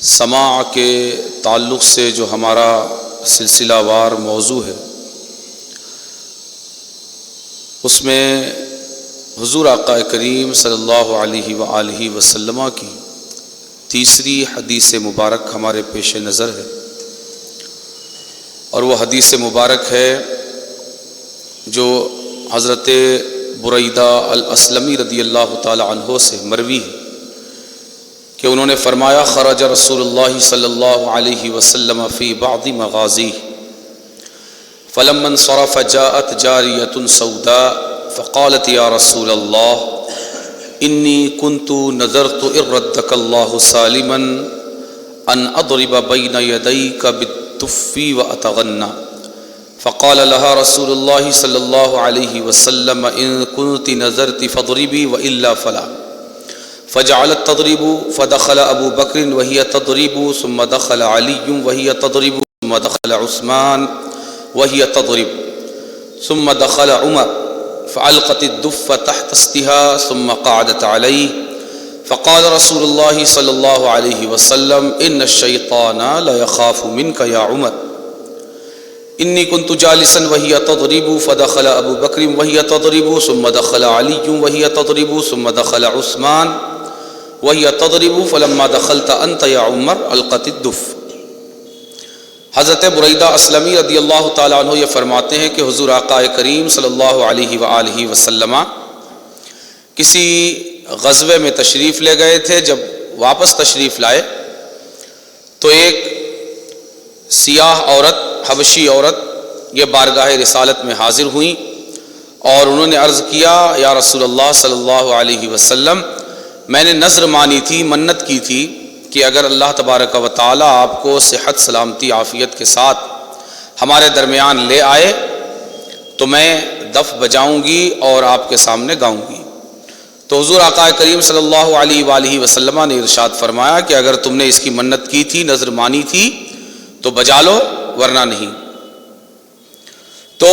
سماع کے تعلق سے جو ہمارا سلسلہ وار موضوع ہے، اس میں حضور آقا کریم صلی اللہ علیہ وآلہ وسلم کی تیسری حدیث مبارک ہمارے پیش نظر ہے، اور وہ حدیث مبارک ہے جو حضرت بریدہ الاسلمی رضی اللہ تعالی عنہ سے مروی ہے کہ انہوں نے فرمایا خرج رسول اللہ صلی اللہ علیہ وسلم فی بعض مغازیہ فلما انصرف جاءت جاریۃ سوداء فقالت یا رسول اللہ انی کنت نذرت ان ردک اللہ سالما ان اضرب بین یدیک بالتف واتغنى فقال لها رسول الله صلى الله عليه وسلم ان كنت نذرت فاضربي والا فلا فجعلت تضرب فدخل ابو بکر وهي تضرب ثم دخل علی وهي تضرب ثم دخل عثمان وهي تضرب ثم دخل عمر فألقت الدف تحت استها ثم قعدت عليه فقال رسول الله صلى الله عليه وسلم ان الشيطان لا يخاف منك يا عمر انی کنت جالسا وهي تضرب فدخل ابو بکر وهي تضرب ثم دخل علی وهي تضرب ثم دخل عثمان وهي تضرب فلما دخلت انت یا عمر القت الدف۔ حضرت بریدہ اسلمی رضی اللہ تعالیٰ عنہ یہ فرماتے ہیں کہ حضور آقا کریم صلی اللہ علیہ وآلہ وسلم کسی غزوے میں تشریف لے گئے تھے۔ جب واپس تشریف لائے تو ایک سیاہ عورت، حبشی عورت، یہ بارگاہ رسالت میں حاضر ہوئیں اور انہوں نے عرض کیا یا رسول اللہ صلی اللہ علیہ وسلم، میں نے نذر مانی تھی، منت کی تھی کہ اگر اللہ تبارک و تعالی آپ کو صحت سلامتی عافیت کے ساتھ ہمارے درمیان لے آئے تو میں دف بجاؤں گی اور آپ کے سامنے گاؤں گی۔ تو حضور آقا کریم صلی اللہ علیہ وآلہ وسلم نے ارشاد فرمایا کہ اگر تم نے اس کی منت کی تھی، نذر مانی تھی تو بجا لو ورنہ نہیں۔ تو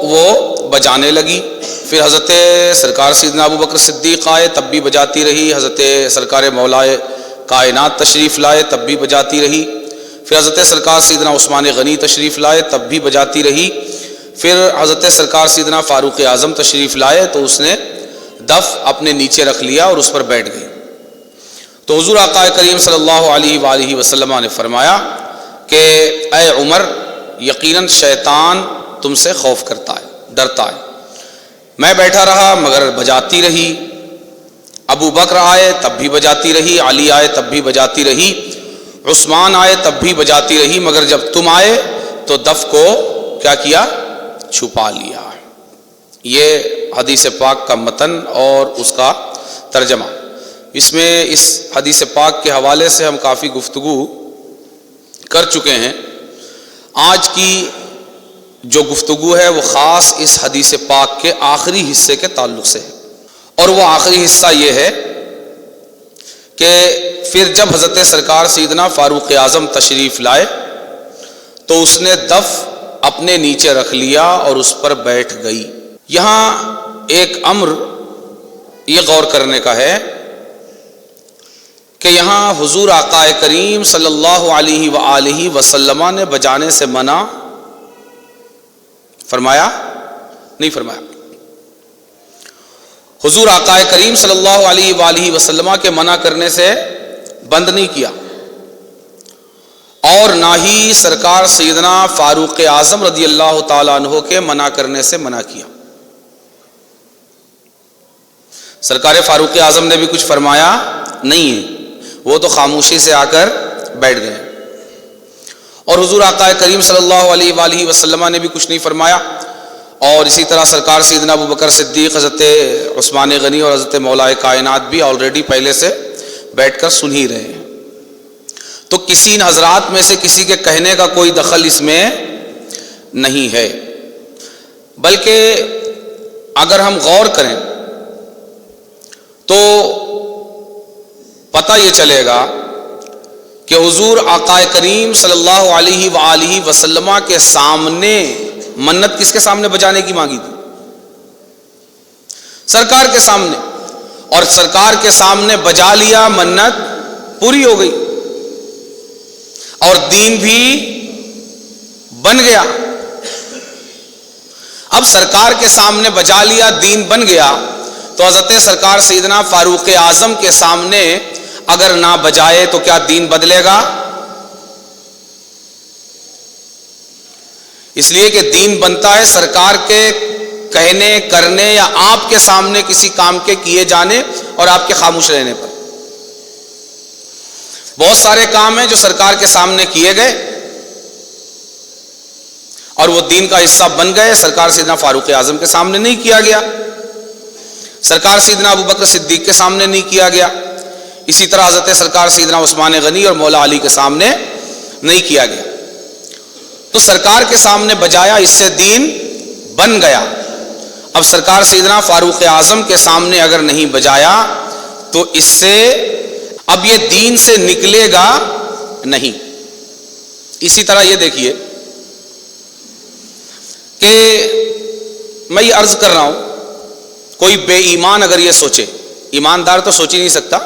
وہ بجانے لگی۔ پھر حضرت سرکار سیدنا ابو بکر صدیق آئے، تب بھی بجاتی رہی۔ حضرت سرکار مولائے کائنات تشریف لائے، تب بھی بجاتی رہی۔ پھر حضرت سرکار سیدنا عثمان غنی تشریف لائے، تب بھی بجاتی رہی۔ پھر حضرت سرکار سیدنا فاروق اعظم تشریف لائے تو اس نے دف اپنے نیچے رکھ لیا اور اس پر بیٹھ گئی۔ تو حضور آقا کریم صلی اللہ علیہ وآلہ وسلم نے فرمایا کہ اے عمر، یقیناً شیطان تم سے خوف کرتا ہے، ڈرتا ہے۔ میں بیٹھا رہا مگر بجاتی رہی۔ ابو بکر آئے تب بھی بجاتی رہی، علی آئے تب بھی بجاتی رہی، عثمان آئے تب بھی بجاتی رہی، مگر جب تم آئے تو دف کو کیا کیا؟ چھپا لیا۔ یہ حدیث پاک کا متن اور اس کا ترجمہ۔ اس میں اس حدیث پاک کے حوالے سے ہم کافی گفتگو کر چکے ہیں۔ آج کی جو گفتگو ہے وہ خاص اس حدیث پاک کے آخری حصے کے تعلق سے ہے، اور وہ آخری حصہ یہ ہے کہ پھر جب حضرت سرکار سیدنا فاروق اعظم تشریف لائے تو اس نے دف اپنے نیچے رکھ لیا اور اس پر بیٹھ گئی۔ یہاں ایک امر یہ غور کرنے کا ہے کہ یہاں حضور آقا کریم صلی اللہ علیہ وآلہ وسلم نے بجانے سے منع فرمایا؟ نہیں فرمایا۔ حضور آقا کریم صلی اللہ علیہ وآلہ وسلم کے منع کرنے سے بند نہیں کیا، اور نہ ہی سرکار سیدنا فاروق اعظم رضی اللہ تعالی عنہ کے منع کرنے سے منع کیا۔ سرکار فاروق اعظم نے بھی کچھ فرمایا نہیں ہے، وہ تو خاموشی سے آ کر بیٹھ گئے، اور حضور آقا کریم صلی اللہ علیہ وآلہ وسلم نے بھی کچھ نہیں فرمایا۔ اور اسی طرح سرکار سیدنا ابو بکر صدیق، حضرت عثمان غنی اور حضرت مولائے کائنات بھی آلریڈی پہلے سے بیٹھ کر سن ہی رہے ہیں۔ تو کسی حضرات میں سے کسی کے کہنے کا کوئی دخل اس میں نہیں ہے، بلکہ اگر ہم غور کریں تو پتہ یہ چلے گا کہ حضور آقا کریم صلی اللہ علیہ وآلہ وسلم کے سامنے منت کس کے سامنے بجانے کی مانگی تھی؟ سرکار کے سامنے، اور سرکار کے سامنے بجا لیا، منت پوری ہو گئی۔ اور دین بھی بن گیا. اب سرکار کے سامنے بجا لیا، دین بن گیا، تو حضرت سرکار سیدنا فاروق اعظم کے سامنے اگر نہ بجائے تو کیا دین بدلے گا؟ اس لیے کہ دین بنتا ہے سرکار کے کہنے، کرنے یا آپ کے سامنے کسی کام کے کیے جانے اور آپ کے خاموش رہنے پر. بہت سارے کام ہیں جو سرکار کے سامنے کیے گئے اور وہ دین کا حصہ بن گئے، سرکار سیدنا فاروق اعظم کے سامنے نہیں کیا گیا، سرکار سیدنا ابو بکر صدیق کے سامنے نہیں کیا گیا، اسی طرح حضرت سرکار سیدنا عثمان غنی اور مولا علی کے سامنے نہیں کیا گیا. تو سرکار کے سامنے بجایا، اس سے دین بن گیا. اب سرکار سیدنا فاروق اعظم کے سامنے اگر نہیں بجایا تو اس سے اب یہ دین سے نکلے گا نہیں. اسی طرح یہ دیکھیے کہ میں یہ عرض کر رہا ہوں، کوئی بے ایمان اگر یہ سوچے، ایماندار تو سوچ ہی نہیں سکتا،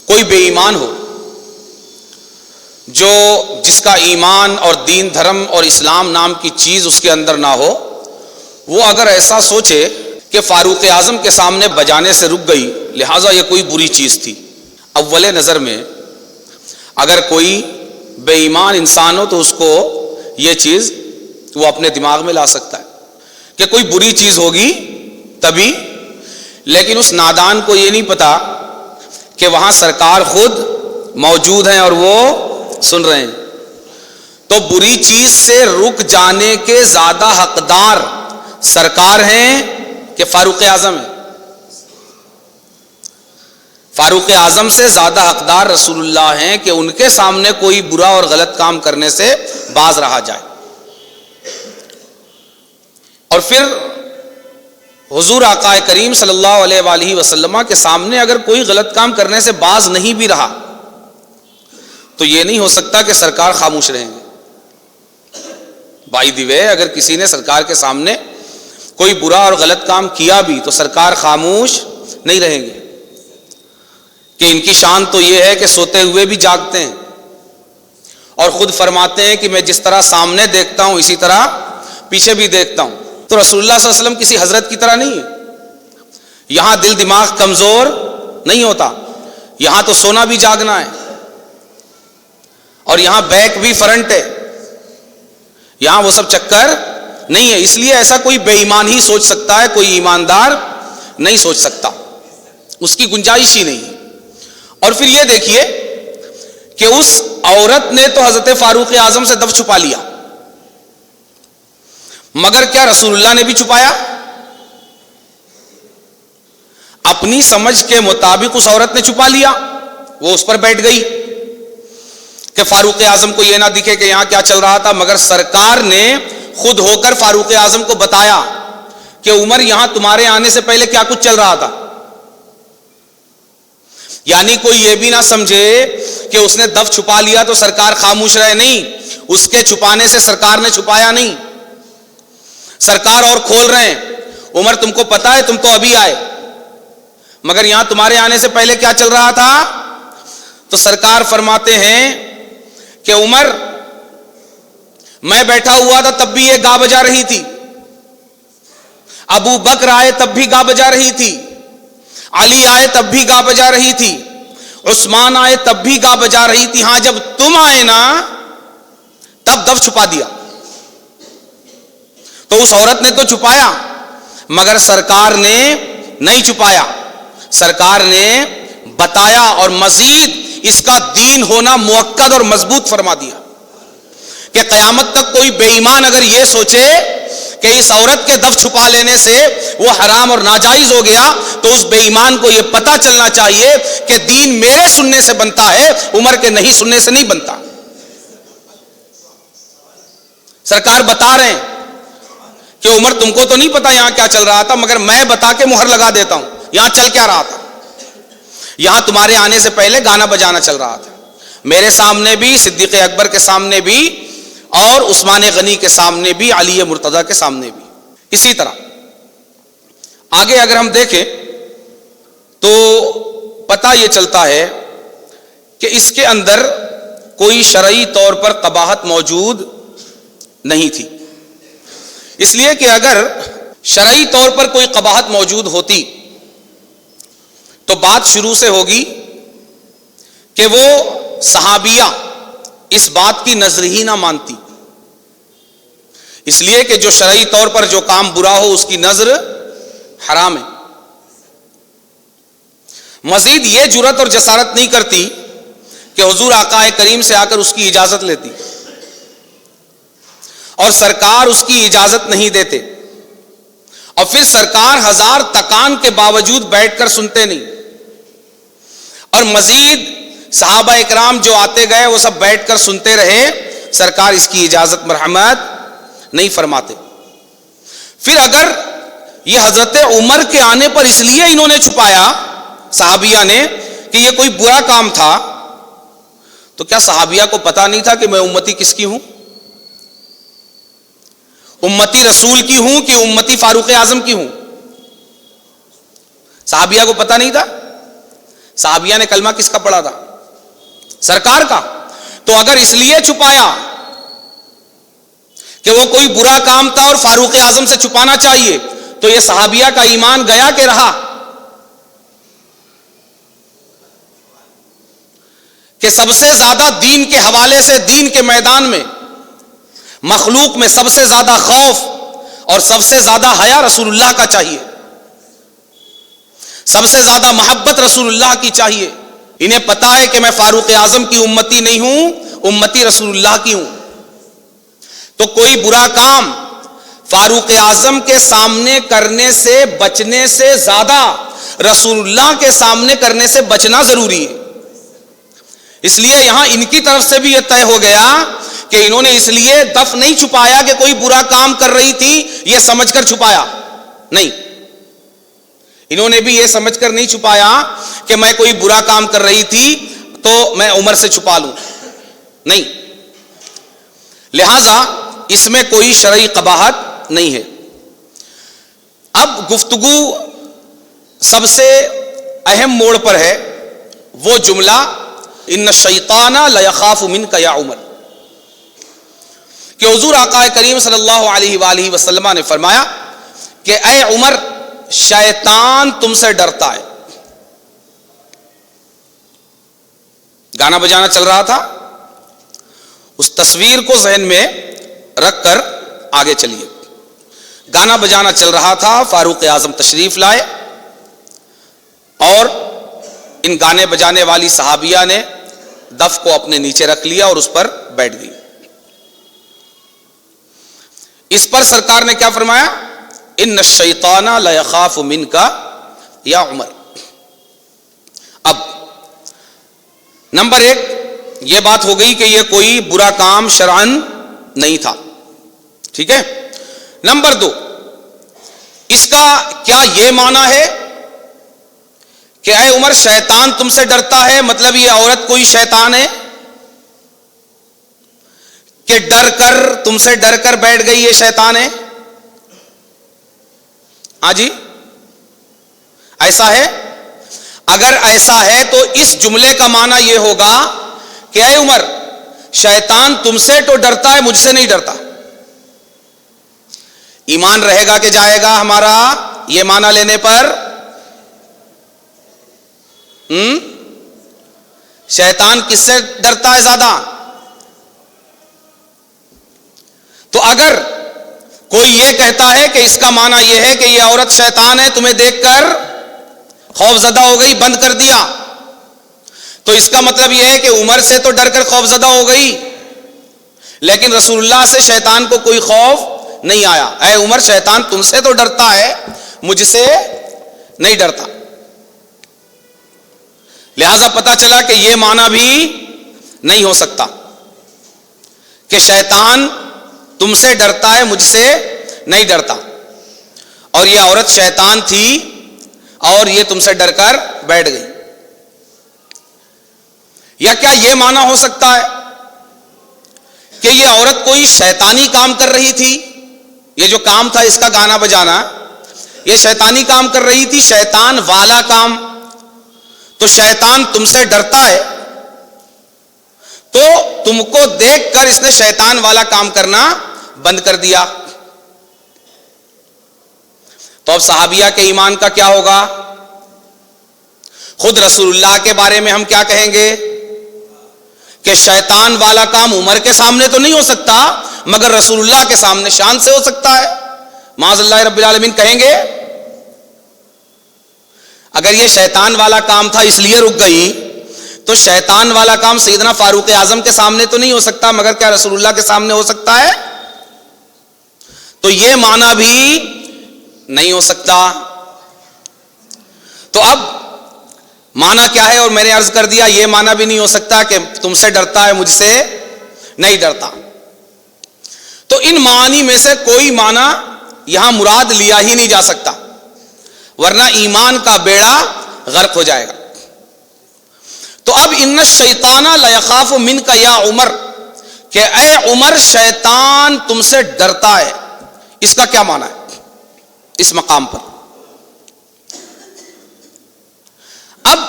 کوئی بے ایمان ہو جو جس کا ایمان اور دین دھرم اور اسلام نام کی چیز اس کے اندر نہ ہو، وہ اگر ایسا سوچے کہ فاروق اعظم کے سامنے بجانے سے رک گئی لہٰذا یہ کوئی بری چیز تھی. اول نظر میں اگر کوئی بے ایمان انسان ہو تو اس کو یہ چیز وہ اپنے دماغ میں لا سکتا ہے کہ کوئی بری چیز ہوگی تبھی، لیکن اس نادان کو یہ نہیں پتا کہ وہاں سرکار خود موجود ہیں اور وہ سن رہے ہیں. تو بری چیز سے رک جانے کے زیادہ حقدار سرکار ہیں کہ فاروق اعظم ہیں. فاروق اعظم سے زیادہ حقدار رسول اللہ ہیں کہ ان کے سامنے کوئی برا اور غلط کام کرنے سے باز رہا جائے. اور پھر حضور آقا کریم صلی اللہ علیہ وآلہ وسلم کے سامنے اگر کوئی غلط کام کرنے سے باز نہیں بھی رہا تو یہ نہیں ہو سکتا کہ سرکار خاموش رہیں گے. بائی دی وے اگر کسی نے سرکار کے سامنے کوئی برا اور غلط کام کیا بھی تو سرکار خاموش نہیں رہیں گے، کہ ان کی شان تو یہ ہے کہ سوتے ہوئے بھی جاگتے ہیں اور خود فرماتے ہیں کہ میں جس طرح سامنے دیکھتا ہوں اسی طرح پیچھے بھی دیکھتا ہوں. تو رسول اللہ صلی اللہ علیہ وسلم کسی حضرت کی طرح نہیں ہے، یہاں دل دماغ کمزور نہیں ہوتا، یہاں تو سونا بھی جاگنا ہے اور یہاں بیک بھی فرنٹ ہے، یہاں وہ سب چکر نہیں ہے. اس لیے ایسا کوئی بے ایمان ہی سوچ سکتا ہے، کوئی ایماندار نہیں سوچ سکتا، اس کی گنجائش ہی نہیں ہے. اور پھر یہ دیکھیے کہ اس عورت نے تو حضرت فاروق اعظم سے دف چھپا لیا، مگر کیا رسول اللہ نے بھی چھپایا؟ اپنی سمجھ کے مطابق اس عورت نے چھپا لیا، وہ اس پر بیٹھ گئی کہ فاروق اعظم کو یہ نہ دکھے کہ یہاں کیا چل رہا تھا. مگر سرکار نے خود ہو کر فاروق اعظم کو بتایا کہ عمر یہاں تمہارے آنے سے پہلے کیا کچھ چل رہا تھا. یعنی کوئی یہ بھی نہ سمجھے کہ اس نے دف چھپا لیا تو سرکار خاموش رہے، نہیں، اس کے چھپانے سے سرکار نے چھپایا نہیں. سرکار اور کھول رہے ہیں، عمر تم کو پتا ہے تم تو ابھی آئے، مگر یہاں تمہارے آنے سے پہلے کیا چل رہا تھا؟ تو سرکار فرماتے ہیں کہ عمر میں بیٹھا ہوا تھا تب بھی یہ گا بجا رہی تھی، ابو بکر آئے تب بھی گا بجا رہی تھی، علی آئے تب بھی گا بجا رہی تھی، عثمان آئے تب بھی گا بجا رہی تھی. ہاں جب تم آئے نا تب دف چھپا دیا. تو اس عورت نے تو چھپایا مگر سرکار نے نہیں چھپایا، سرکار نے بتایا اور مزید اس کا دین ہونا مؤکد اور مضبوط فرما دیا کہ قیامت تک کوئی بے ایمان اگر یہ سوچے کہ اس عورت کے دف چھپا لینے سے وہ حرام اور ناجائز ہو گیا تو اس بے ایمان کو یہ پتا چلنا چاہیے کہ دین میرے سننے سے بنتا ہے، عمر کے نہیں سننے سے نہیں بنتا. سرکار بتا رہے ہیں کہ عمر تم کو تو نہیں پتا یہاں کیا چل رہا تھا، مگر میں بتا کے مہر لگا دیتا ہوں یہاں چل کیا رہا تھا. یہاں تمہارے آنے سے پہلے گانا بجانا چل رہا تھا، میرے سامنے بھی، صدیق اکبر کے سامنے بھی، اور عثمان غنی کے سامنے بھی، علی مرتضیٰ کے سامنے بھی. اسی طرح آگے اگر ہم دیکھیں تو پتہ یہ چلتا ہے کہ اس کے اندر کوئی شرعی طور پر قباحت موجود نہیں تھی، اس لیے کہ اگر شرعی طور پر کوئی قباحت موجود ہوتی تو بات شروع سے ہوگی کہ وہ صحابیہ اس بات کی نظر ہی نہ مانتی، اس لیے کہ جو شرعی طور پر جو کام برا ہو اس کی نظر حرام ہے۔ مزید یہ جرأت اور جسارت نہیں کرتی کہ حضور آقا کریم سے آ کر اس کی اجازت لیتی، اور سرکار اس کی اجازت نہیں دیتے، اور پھر سرکار ہزار تکان کے باوجود بیٹھ کر سنتے نہیں، اور مزید صحابہ اکرام جو آتے گئے وہ سب بیٹھ کر سنتے رہے، سرکار اس کی اجازت مرحمت نہیں فرماتے۔ پھر اگر یہ حضرت عمر کے آنے پر اس لیے انہوں نے چھپایا صحابیہ نے کہ یہ کوئی برا کام تھا، تو کیا صحابیہ کو پتا نہیں تھا کہ میں امتی کس کی ہوں؟ امتی رسول کی ہوں کہ امتی فاروق اعظم کی ہوں؟ صحابیہ کو پتا نہیں تھا؟ صحابیہ نے کلمہ کس کا پڑھا تھا؟ سرکار کا۔ تو اگر اس لیے چھپایا کہ وہ کوئی برا کام تھا اور فاروق اعظم سے چھپانا چاہیے، تو یہ صحابیہ کا ایمان گیا کہ رہا؟ کہ سب سے زیادہ دین کے حوالے سے، دین کے میدان میں مخلوق میں سب سے زیادہ خوف اور سب سے زیادہ حیا رسول اللہ کا چاہیے، سب سے زیادہ محبت رسول اللہ کی چاہیے۔ انہیں پتا ہے کہ میں فاروق اعظم کی امتی نہیں ہوں، امتی رسول اللہ کی ہوں، تو کوئی برا کام فاروق اعظم کے سامنے کرنے سے بچنے سے زیادہ رسول اللہ کے سامنے کرنے سے بچنا ضروری ہے۔ اس لیے یہاں ان کی طرف سے بھی یہ طے ہو گیا کہ انہوں نے اس لیے دف نہیں چھپایا کہ کوئی برا کام کر رہی تھی یہ سمجھ کر چھپایا، نہیں، انہوں نے بھی یہ سمجھ کر نہیں چھپایا کہ میں کوئی برا کام کر رہی تھی تو میں عمر سے چھپا لوں، نہیں، لہذا اس میں کوئی شرعی قباحت نہیں ہے۔ اب گفتگو سب سے اہم موڑ پر ہے وہ جملہ ان الشیطان لیخاف منک یا عمر، کہ حضور آقا کریم صلی اللہ علیہ وآلہ وسلم نے فرمایا کہ اے عمر، شیطان تم سے ڈرتا ہے۔ گانا بجانا چل رہا تھا، اس تصویر کو ذہن میں رکھ کر آگے چلیے۔ گانا بجانا چل رہا تھا، فاروق اعظم تشریف لائے اور ان گانے بجانے والی صحابیہ نے دف کو اپنے نیچے رکھ لیا اور اس پر بیٹھ گئی۔ اس پر سرکار نے کیا فرمایا؟ ان الشیطان لیخاف منک یا عمر۔ اب نمبر 1 یہ بات ہو گئی کہ یہ کوئی برا کام شرعن نہیں تھا، ٹھیک ہے۔ نمبر 2، اس کا کیا یہ معنی ہے کہ اے عمر شیطان تم سے ڈرتا ہے، مطلب یہ عورت کوئی شیطان ہے کہ تم سے ڈر کر بیٹھ گئی، یہ شیطان ہے؟ ہاں جی، ایسا ہے؟ اگر ایسا ہے تو اس جملے کا معنی یہ ہوگا کہ اے عمر شیطان تم سے تو ڈرتا ہے، مجھ سے نہیں ڈرتا۔ ایمان رہے گا کہ جائے گا ہمارا یہ معنی لینے پر؟ شیطان کس سے ڈرتا ہے زیادہ؟ تو اگر کوئی یہ کہتا ہے کہ اس کا معنی یہ ہے کہ یہ عورت شیطان ہے، تمہیں دیکھ کر خوف زدہ ہو گئی، بند کر دیا، تو اس کا مطلب یہ ہے کہ عمر سے تو ڈر کر خوف زدہ ہو گئی، لیکن رسول اللہ سے شیطان کو کوئی خوف نہیں آیا۔ اے عمر شیطان تم سے تو ڈرتا ہے، مجھ سے نہیں ڈرتا۔ لہذا پتا چلا کہ یہ معنی بھی نہیں ہو سکتا کہ شیطان تم سے ڈرتا ہے، مجھ سے نہیں ڈرتا، اور یہ عورت شیطان تھی اور یہ تم سے ڈر کر بیٹھ گئی۔ یا کیا یہ معنی ہو سکتا ہے کہ یہ عورت کوئی شیطانی کام کر رہی تھی؟ یہ جو کام تھا اس کا گانا بجانا، یہ شیطانی کام کر رہی تھی، شیطان والا کام، تو شیطان تم سے ڈرتا ہے تو تم کو دیکھ کر اس نے شیطان والا کام کرنا بند کر دیا. تو اب صحابیہ کے ایمان کا کیا ہوگا؟ خود رسول اللہ کے بارے میں ہم کیا کہیں گے کہ شیطان والا کام عمر کے سامنے تو نہیں ہو سکتا مگر رسول اللہ کے سامنے شان سے ہو سکتا ہے. معاذ اللہ رب العالمین کہیں گے. اگر یہ شیطان والا کام تھا اس لیے رک گئی تو شیطان والا کام سیدنا فاروق اعظم کے سامنے تو نہیں ہو سکتا مگر کیا رسول اللہ کے سامنے ہو سکتا ہے؟ تو یہ معنی بھی نہیں ہو سکتا. تو اب معنی کیا ہے؟ اور میں نے عرض کر دیا یہ معنی بھی نہیں ہو سکتا کہ تم سے ڈرتا ہے مجھ سے نہیں ڈرتا. تو ان معانی میں سے کوئی معنی یہاں مراد لیا ہی نہیں جا سکتا ورنہ ایمان کا بیڑا غرق ہو جائے گا. تو اب ان الشیطان لیخاف منک یا عمر کہ اے عمر شیطان تم سے ڈرتا ہے، اس کا کیا معنی ہے اس مقام پر؟ اب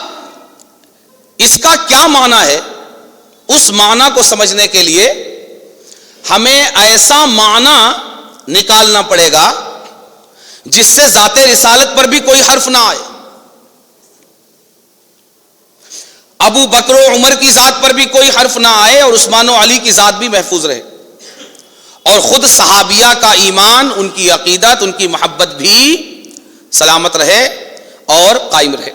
اس کا کیا معنی ہے اس معنی کو سمجھنے کے لیے ہمیں ایسا معنی نکالنا پڑے گا جس سے ذات رسالت پر بھی کوئی حرف نہ آئے، ابو بکر و عمر کی ذات پر بھی کوئی حرف نہ آئے اور عثمان و علی کی ذات بھی محفوظ رہے، اور خود صحابیہ کا ایمان، ان کی عقیدت، ان کی محبت بھی سلامت رہے اور قائم رہے.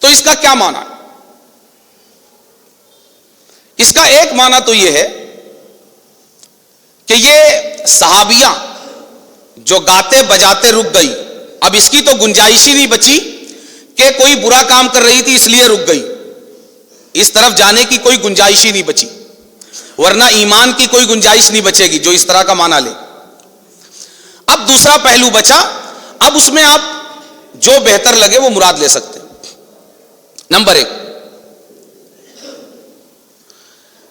تو اس کا کیا معنی؟ اس کا ایک معنی تو یہ ہے کہ یہ صحابیہ جو گاتے بجاتے رک گئی، اب اس کی تو گنجائش ہی نہیں بچی کہ کوئی برا کام کر رہی تھی اس لیے رک گئی، اس طرف جانے کی کوئی گنجائش ہی نہیں بچی، ورنہ ایمان کی کوئی گنجائش نہیں بچے گی جو اس طرح کا معنی لے. اب دوسرا پہلو بچا، اب اس میں آپ جو بہتر لگے وہ مراد لے سکتے ہیں. نمبر 1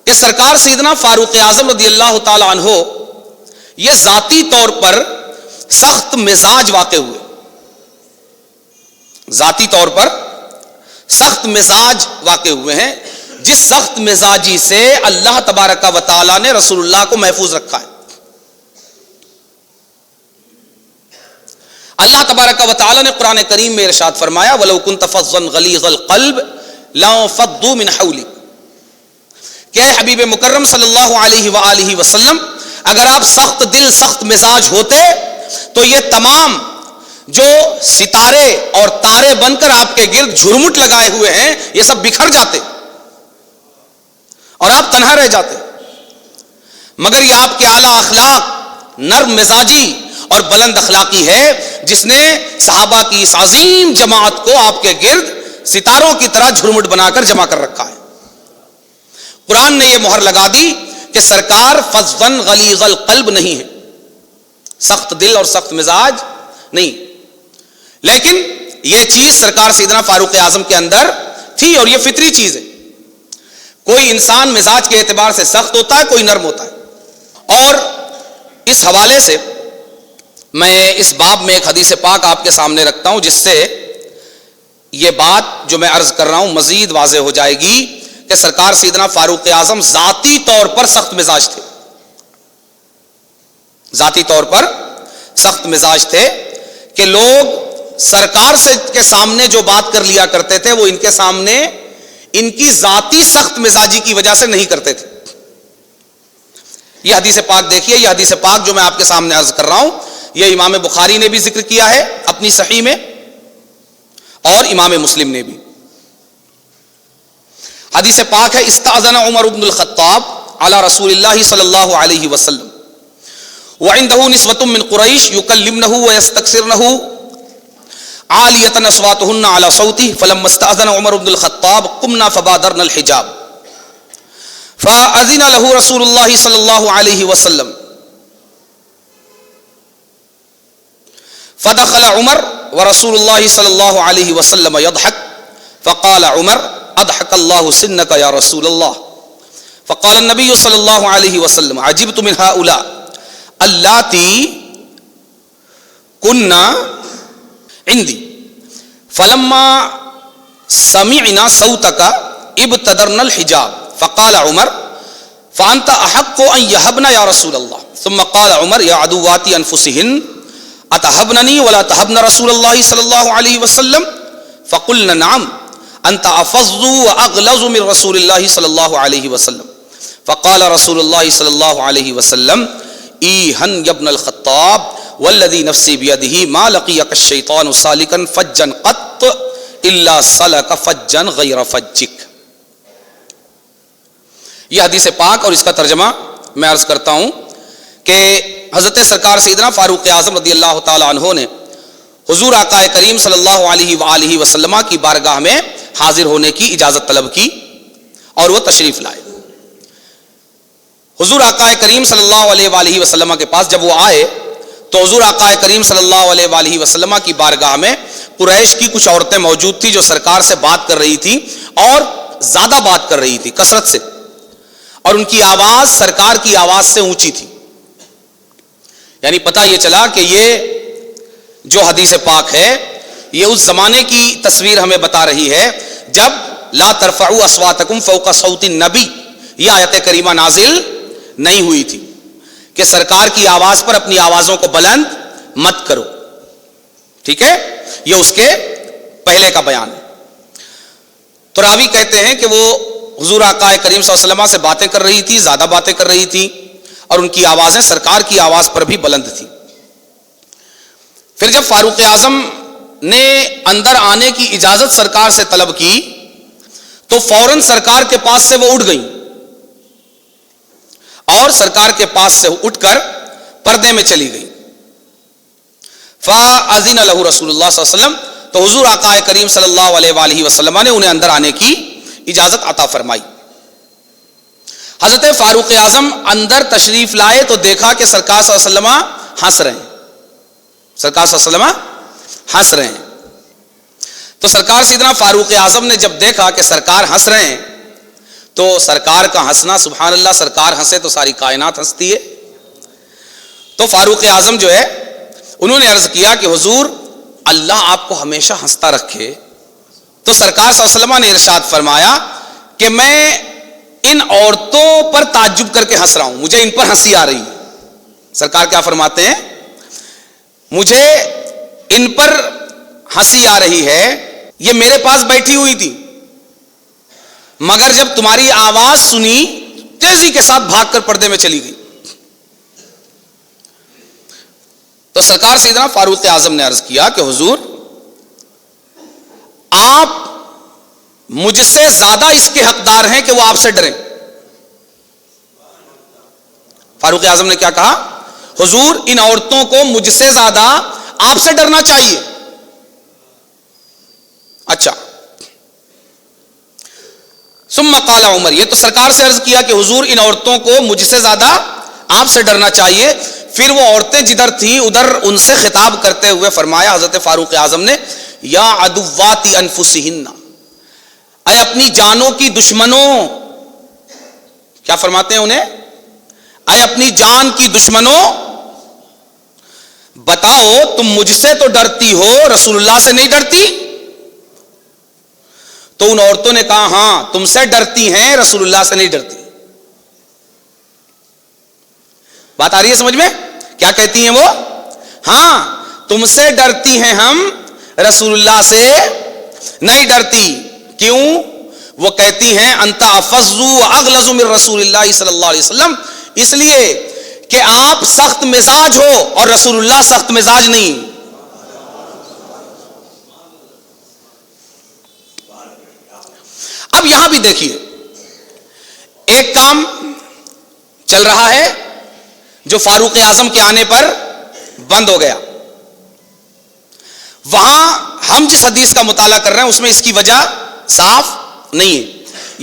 کہ سرکار سیدنا فاروق اعظم رضی اللہ تعالی عنہ یہ ذاتی طور پر سخت مزاج واقع ہوئے، ذاتی طور پر سخت مزاج واقع ہوئے ہیں، جس سخت مزاجی سے اللہ تبارک و تعالی نے رسول اللہ کو محفوظ رکھا ہے. اللہ تبارک و تعالی نے قرآن کریم میں ارشاد فرمایا وَلَوْ كُنْتَ فَظًّا غَلِيظَ الْقَلْبِ لَانفَضُّوا مِنْ حَوْلِكَ کہ حبیب مکرم صلی اللہ علیہ وآلہ وسلم اگر آپ سخت دل سخت مزاج ہوتے تو یہ تمام جو ستارے اور تارے بن کر آپ کے گرد جھرمٹ لگائے ہوئے ہیں یہ سب بکھر جاتے اور آپ تنہا رہ جاتے. مگر یہ آپ کے اعلیٰ اخلاق، نرم مزاجی اور بلند اخلاقی ہے جس نے صحابہ کی اس عظیم جماعت کو آپ کے گرد ستاروں کی طرح جھرمٹ بنا کر جمع کر رکھا ہے. قرآن نے یہ مہر لگا دی کہ سرکار فظًّا غلیظ القلب نہیں ہے، سخت دل اور سخت مزاج نہیں، لیکن یہ چیز سرکار سیدنا فاروق اعظم کے اندر تھی اور یہ فطری چیز ہے. کوئی انسان مزاج کے اعتبار سے سخت ہوتا ہے، کوئی نرم ہوتا ہے. اور اس حوالے سے میں اس باب میں ایک حدیث پاک آپ کے سامنے رکھتا ہوں جس سے یہ بات جو میں عرض کر رہا ہوں مزید واضح ہو جائے گی کہ سرکار سیدنا فاروق اعظم ذاتی طور پر سخت مزاج تھے، ذاتی طور پر سخت مزاج تھے کہ لوگ سرکار سے کے سامنے جو بات کر لیا کرتے تھے وہ ان کے سامنے ان کی ذاتی سخت مزاجی کی وجہ سے نہیں کرتے تھے. یہ حدیث پاک دیکھیے، یہ حدیث پاک جو میں آپ کے سامنے عرض کر رہا ہوں یہ امام بخاری نے بھی ذکر کیا ہے اپنی صحیح میں اور امام مسلم نے بھی. حدیث پاک ہے استأذن عمر بن الخطاب علی رسول اللہ صلی اللہ علیہ وسلم وعنده نسوة من قریش یکلمنه ویستکثرنه عالیة اصواتهن على صوته فلما استأذن عمر بن الخطاب قمنا فبادرنا الحجاب فأذن له رسول الله صلى الله عليه وسلم فدخل عمر ورسول الله صلى الله عليه وسلم يضحك فقال عمر اضحك الله سنك يا رسول الله فقال النبي صلى الله عليه وسلم عجبت من هؤلاء اللاتي كنا عندي فلما سمعنا صوتك ابتدرنا الحجاب فقال عمر فانت احق ان يهبنا يا رسول الله ثم قال عمر يا عدوات انفسهن اتهبنني ولا تهبن رسول الله صلى الله عليه وسلم فقلنا نعم انت افظ واغلظ من رسول الله صلى الله عليه وسلم فقال رسول الله صلى الله عليه وسلم ایہن یا ابن الخطاب والذی نفسی بیدہ ما لقیک الشیطان سالکا فجا قط الا سلک فجا غیر فجک. یہ حدیث پاک اور اس کا ترجمہ میں عرض کرتا ہوں کہ حضرت سرکار سیدنا فاروق اعظم رضی اللہ تعالی عنہ نے حضور آقا کریم صلی اللہ علیہ وآلہ وسلم کی بارگاہ میں حاضر ہونے کی اجازت طلب کی اور وہ تشریف لائے. حضور آقا کریم صلی اللہ علیہ وآلہ وسلم کے پاس جب وہ آئے تو حضور آقا کریم صلی اللہ علیہ وآلہ وسلم کی بارگاہ میں قریش کی کچھ عورتیں موجود تھی جو سرکار سے بات کر رہی تھی اور زیادہ بات کر رہی تھی کثرت سے, اور ان کی آواز سرکار کی آواز سے اونچی تھی. یعنی پتہ یہ چلا کہ یہ جو حدیث پاک ہے یہ اس زمانے کی تصویر ہمیں بتا رہی ہے جب لا ترفعوا اصواتکم فوق صوت النبی یہ آیت کریمہ نازل نہیں ہوئی تھی کہ سرکار کی آواز پر اپنی آوازوں کو بلند مت کرو. ٹھیک ہے, یہ اس کے پہلے کا بیان ہے. تو راوی کہتے ہیں کہ وہ حضور آقا کریم صلی اللہ علیہ وسلم سے باتیں کر رہی تھی, زیادہ باتیں کر رہی تھی, اور ان کی آوازیں سرکار کی آواز پر بھی بلند تھی. پھر جب فاروق اعظم نے اندر آنے کی اجازت سرکار سے طلب کی تو فوراً سرکار کے پاس سے وہ اٹھ گئیں اور سرکار کے پاس سے اٹھ کر پردے میں چلی گئی. فاذن له رسول اللہ صلی اللہ علیہ وسلم, تو حضور آقا کریم صلی اللہ علیہ وآلہ وسلم نے انہیں اندر آنے کی اجازت عطا فرمائی. حضرت فاروق اعظم اندر تشریف لائے تو دیکھا کہ سرکار صلی اللہ علیہ وسلم ہنس رہے ہیں. سرکار صلی اللہ علیہ وسلم ہنس رہے ہیں. تو سرکار سیدنا فاروق اعظم نے جب دیکھا کہ سرکار ہنس رہے ہیں تو سرکار کا ہنسنا, سبحان اللہ, سرکار ہنسے تو ساری کائنات ہنستی ہے. تو فاروق اعظم جو ہے انہوں نے عرض کیا کہ حضور اللہ آپ کو ہمیشہ ہنستا رکھے. تو سرکار صلی اللہ علیہ وسلم نے ارشاد فرمایا کہ میں ان عورتوں پر تعجب کر کے ہنس رہا ہوں, مجھے ان پر ہنسی آ رہی ہے. سرکار کیا فرماتے ہیں, مجھے ان پر ہنسی آ رہی ہے, یہ میرے پاس بیٹھی ہوئی تھی مگر جب تمہاری آواز سنی تیزی کے ساتھ بھاگ کر پردے میں چلی گئی. تو سرکار سیدنا فاروق اعظم نے عرض کیا کہ حضور آپ مجھ سے زیادہ اس کے حقدار ہیں کہ وہ آپ سے ڈریں. فاروق اعظم نے کیا کہا, حضور ان عورتوں کو مجھ سے زیادہ آپ سے ڈرنا چاہیے. اچھا, ثم قال عمر, یہ تو سرکار سے عرض کیا کہ حضور ان عورتوں کو مجھ سے زیادہ آپ سے ڈرنا چاہیے. پھر وہ عورتیں جدھر تھیں ادھر ان سے خطاب کرتے ہوئے فرمایا حضرت فاروق اعظم نے, یا عدوات انفسہن, اے اپنی جانوں کی دشمنوں. کیا فرماتے ہیں انہیں, اے اپنی جان کی دشمنوں, بتاؤ تم مجھ سے تو ڈرتی ہو, رسول اللہ سے نہیں ڈرتی. تو ان عورتوں نے کہا ہاں تم سے ڈرتی ہیں, رسول اللہ سے نہیں ڈرتی. بات آ رہی ہے سمجھ میں؟ کیا کہتی ہیں وہ, ہاں تم سے ڈرتی ہیں ہم, رسول اللہ سے نہیں ڈرتی. کیوں؟ وہ کہتی ہیں انت افظ واغلظ من رسول اللہ صلی اللہ علیہ وسلم, اس لیے کہ آپ سخت مزاج ہو اور رسول اللہ سخت مزاج نہیں. اب یہاں بھی دیکھیے ایک کام چل رہا ہے جو فاروق اعظم کے آنے پر بند ہو گیا. وہاں ہم جس حدیث کا مطالعہ کر رہے ہیں اس میں اس کی وجہ صاف نہیں ہے.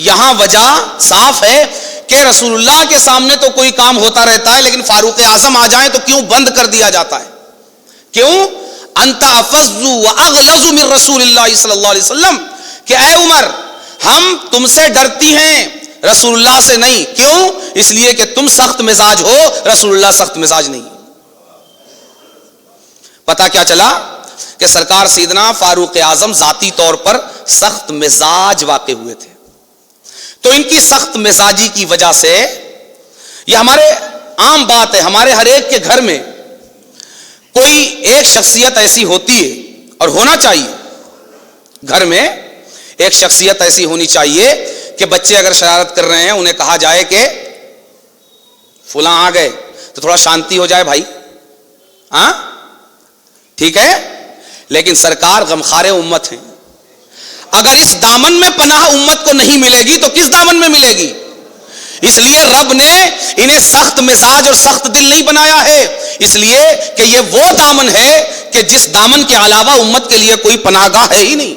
یہاں وجہ صاف ہے کہ رسول اللہ کے سامنے تو کوئی کام ہوتا رہتا ہے لیکن فاروق اعظم آ جائیں تو کیوں بند کر دیا جاتا ہے؟ کیوں؟ انت افظ واغلظ من رسول اللہ صلی اللہ علیہ وسلم, کہ اے عمر ہم تم سے ڈرتی ہیں, رسول اللہ سے نہیں. کیوں؟ اس لیے کہ تم سخت مزاج ہو, رسول اللہ سخت مزاج نہیں. پتہ کیا چلا کہ سرکار سیدنا فاروق اعظم ذاتی طور پر سخت مزاج واقع ہوئے تھے. تو ان کی سخت مزاجی کی وجہ سے، یہ ہمارے عام بات ہے، ہمارے ہر ایک کے گھر میں کوئی ایک شخصیت ایسی ہوتی ہے، اور ہونا چاہیے، گھر میں ایک شخصیت ایسی ہونی چاہیے کہ بچے اگر شرارت کر رہے ہیں انہیں کہا جائے کہ فلاں آ گئے تو تھوڑا شانتی ہو جائے بھائی، ہاں ٹھیک ہے. لیکن سرکار غمخوار امت ہیں، اگر اس دامن میں پناہ امت کو نہیں ملے گی تو کس دامن میں ملے گی؟ اس لیے رب نے انہیں سخت مزاج اور سخت دل نہیں بنایا ہے، اس لیے کہ یہ وہ دامن ہے کہ جس دامن کے علاوہ امت کے لیے کوئی پناہ گاہ ہے ہی نہیں.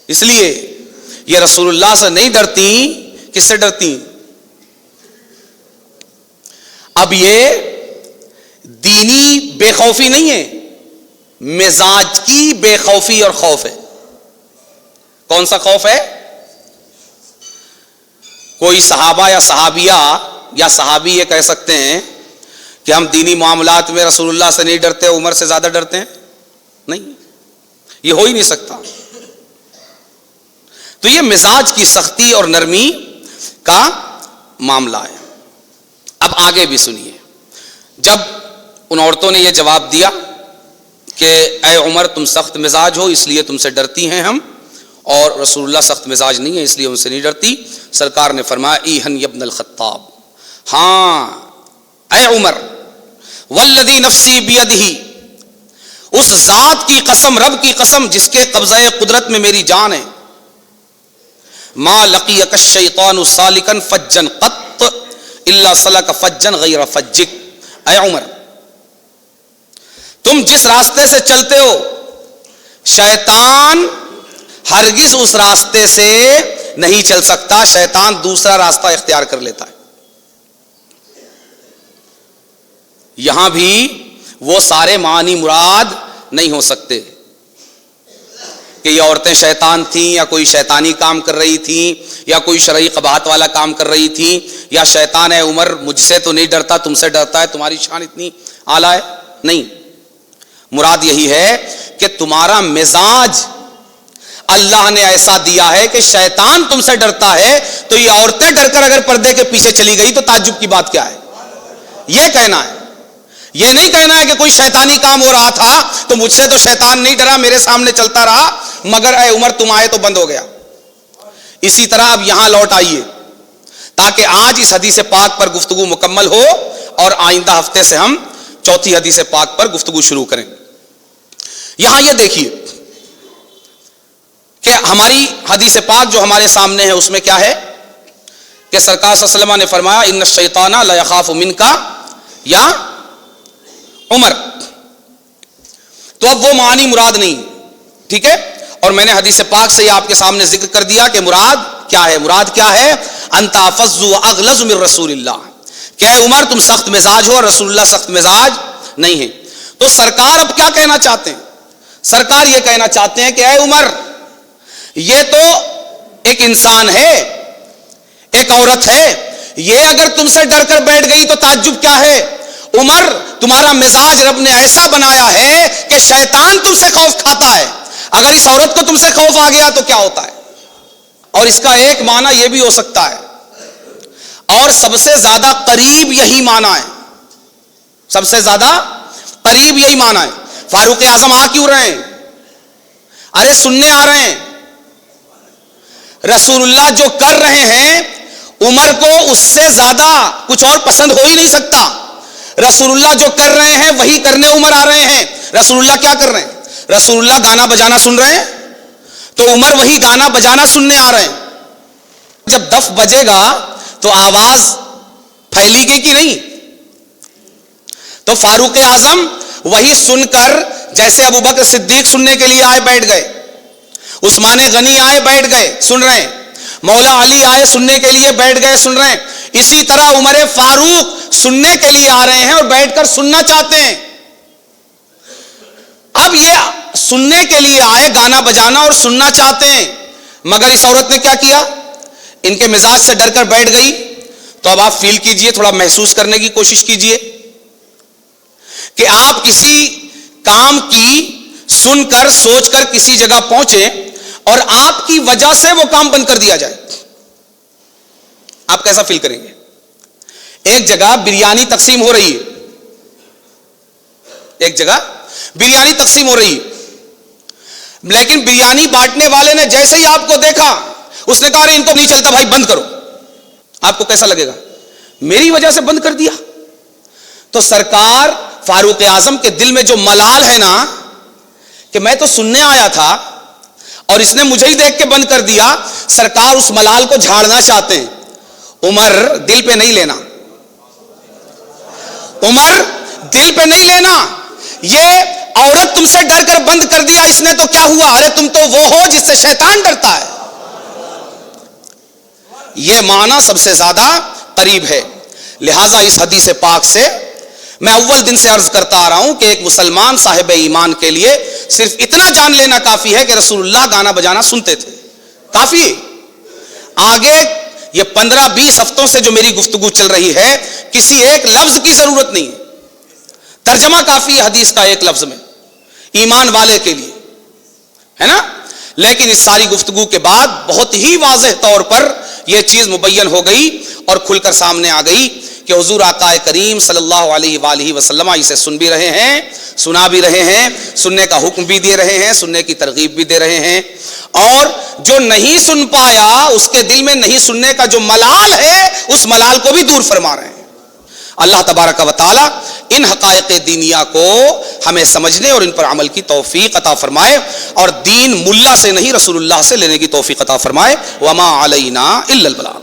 اس لیے یہ رسول اللہ سے نہیں ڈرتی. کس سے ڈرتی؟ اب یہ دینی بے خوفی نہیں ہے، مزاج کی بے خوفی اور خوف ہے. کون سا خوف ہے؟ کوئی صحابہ یا صحابیہ یا صحابی یہ کہہ سکتے ہیں کہ ہم دینی معاملات میں رسول اللہ سے نہیں ڈرتے، عمر سے زیادہ ڈرتے ہیں؟ نہیں، یہ ہو ہی نہیں سکتا. تو یہ مزاج کی سختی اور نرمی کا معاملہ ہے. اب آگے بھی سنیے. جب ان عورتوں نے یہ جواب دیا کہ اے عمر تم سخت مزاج ہو اس لیے تم سے ڈرتی ہیں ہم، اور رسول اللہ سخت مزاج نہیں ہے اس لیے ان سے نہیں ڈرتی، سرکار نے فرمایا ایہن ابن الخطاب، ہاں اے عمر، والذی نفسی بیدہ، اس ذات کی قسم، رب کی قسم جس کے قبضہ قدرت میں میری جان ہے، ما لقیک الشیطان سالکا فجا قط الا سلک فجا غیر فجک. اے عمر، تم جس راستے سے چلتے ہو شیطان ہرگز اس راستے سے نہیں چل سکتا، شیطان دوسرا راستہ اختیار کر لیتا ہے. یہاں بھی وہ سارے معنی مراد نہیں ہو سکتے کہ یہ عورتیں شیطان تھیں یا کوئی شیطانی کام کر رہی تھیں یا کوئی شرعی قباحت والا کام کر رہی تھیں، یا شیطان ہے عمر مجھ سے تو نہیں ڈرتا تم سے ڈرتا ہے، تمہاری شان اتنی اعلیٰ ہے. نہیں، مراد یہی ہے کہ تمہارا مزاج اللہ نے ایسا دیا ہے کہ شیطان تم سے ڈرتا ہے، تو یہ عورتیں ڈر کر اگر پردے کے پیچھے چلی گئی تو تعجب کی بات کیا ہے؟ یہ کہنا ہے. یہ نہیں کہنا ہے کہ کوئی شیطانی کام ہو رہا تھا تو مجھ سے تو شیطان نہیں ڈرا، میرے سامنے چلتا رہا، مگر اے عمر تم آئے تو بند ہو گیا. اسی طرح اب یہاں لوٹ آئیے تاکہ آج اس حدیث پاک پر گفتگو مکمل ہو اور آئندہ ہفتے سے ہم چوتھی حدیث پاک پر گفتگو شروع کریں. یہاں یہ دیکھیے کہ ہماری حدیث پاک جو ہمارے سامنے ہے اس میں کیا ہے کہ سرکار صلی اللہ علیہ وسلم نے فرمایا ان الشیطان لا یخاف منک یا عمر. تو اب وہ معنی مراد نہیں، ٹھیک ہے. اور میں نے حدیث پاک سے یہ آپ کے سامنے ذکر کر دیا کہ مراد کیا ہے. مراد کیا ہے؟ انت افظ واغلظ من رسول اللہ، کہ اے عمر تم سخت مزاج ہو اور رسول اللہ سخت مزاج نہیں ہے. تو سرکار اب کیا کہنا چاہتے ہیں؟ سرکار یہ کہنا چاہتے ہیں کہ اے عمر، یہ تو ایک انسان ہے، ایک عورت ہے، یہ اگر تم سے ڈر کر بیٹھ گئی تو تعجب کیا ہے؟ عمر تمہارا مزاج رب نے ایسا بنایا ہے کہ شیطان تم سے خوف کھاتا ہے، اگر اس عورت کو تم سے خوف آ گیا تو کیا ہوتا ہے؟ اور اس کا ایک معنی یہ بھی ہو سکتا ہے، اور سب سے زیادہ قریب یہی معنی ہے، سب سے زیادہ قریب یہی معنی ہے. فاروق اعظم آ کیوں رہے ہیں؟ ارے سننے آ رہے ہیں. رسول اللہ جو کر رہے ہیں عمر کو اس سے زیادہ کچھ اور پسند ہو ہی نہیں سکتا. رسول اللہ جو کر رہے ہیں وہی کرنے عمر آ رہے ہیں. رسول اللہ کیا کر رہے ہیں؟ رسول اللہ گانا بجانا سن رہے ہیں تو عمر وہی گانا بجانا سننے آ رہے ہیں. جب دف بجے گا تو آواز پھیلی گی کہ نہیں؟ تو فاروق اعظم وہی سن کر، جیسے ابوبکر صدیق سننے کے لیے آئے بیٹھ گئے، عثمان غنی آئے بیٹھ گئے سن رہے ہیں، مولا علی آئے سننے کے لیے بیٹھ گئے سن رہے ہیں، اسی طرح عمر فاروق سننے کے لیے آ رہے ہیں اور بیٹھ کر سننا چاہتے ہیں. اب یہ سننے کے لیے آئے، گانا بجانا اور سننا چاہتے ہیں، مگر اس عورت نے کیا کیا؟ ان کے مزاج سے ڈر کر بیٹھ گئی. تو اب آپ فیل کیجئے، تھوڑا محسوس کرنے کی کوشش کیجئے کہ آپ کسی کام کی سن کر سوچ کر کسی جگہ پہنچے اور آپ کی وجہ سے وہ کام بند کر دیا جائے, آپ کیسا فیل کریں گے؟ ایک جگہ بریانی تقسیم ہو رہی ہے, ایک جگہ بریانی تقسیم ہو رہی ہے, لیکن بریانی بانٹنے والے نے جیسے ہی آپ کو دیکھا اس نے کہا ارے ان کو نہیں چلتا بھائی بند کرو. آپ کو کیسا لگے گا؟ میری وجہ سے بند کر دیا. تو سرکار فاروق اعظم کے دل میں جو ملال ہے نا کہ میں تو سننے آیا تھا اور اس نے مجھے ہی دیکھ کے بند کر دیا, سرکار اس ملال کو جھاڑنا چاہتے ہیں. عمر دل پہ نہیں لینا, عمر دل پہ نہیں لینا. یہ عورت تم سے ڈر کر بند کر دیا, اس نے تو کیا ہوا؟ ارے تم تو وہ ہو جس سے شیطان ڈرتا ہے. یہ معنی سب سے زیادہ قریب ہے. لہذا اس حدیث پاک سے میں اول دن سے عرض کرتا آ رہا ہوں کہ ایک مسلمان صاحب ایمان کے لیے صرف اتنا جان لینا کافی ہے کہ رسول اللہ گانا بجانا سنتے تھے, کافی. آگے یہ 15-20 ہفتوں سے جو میری گفتگو چل رہی ہے کسی ایک لفظ کی ضرورت نہیں ہے, ترجمہ کافی ہے حدیث کا ایک لفظ میں ایمان والے کے لیے, ہے نا. لیکن اس ساری گفتگو کے بعد بہت ہی واضح طور پر یہ چیز مبین ہو گئی اور کھل کر سامنے آ گئی کہ حضور آقا کریم صلی اللہ علیہ وآلہ وسلم اسے سن بھی رہے ہیں, سنا بھی رہے ہیں, سننے کا حکم بھی دے رہے ہیں, سننے کی ترغیب بھی دے رہے ہیں, اور جو نہیں سن پایا اس کے دل میں نہیں سننے کا جو ملال ہے اس ملال کو بھی دور فرما رہے ہیں. اللہ تبارک و تعالی ان حقائق دینیہ کو ہمیں سمجھنے اور ان پر عمل کی توفیق عطا فرمائے, اور دین ملا سے نہیں رسول اللہ سے لینے کی توفیق عطا فرمائے. وما علینا الا البلاغ.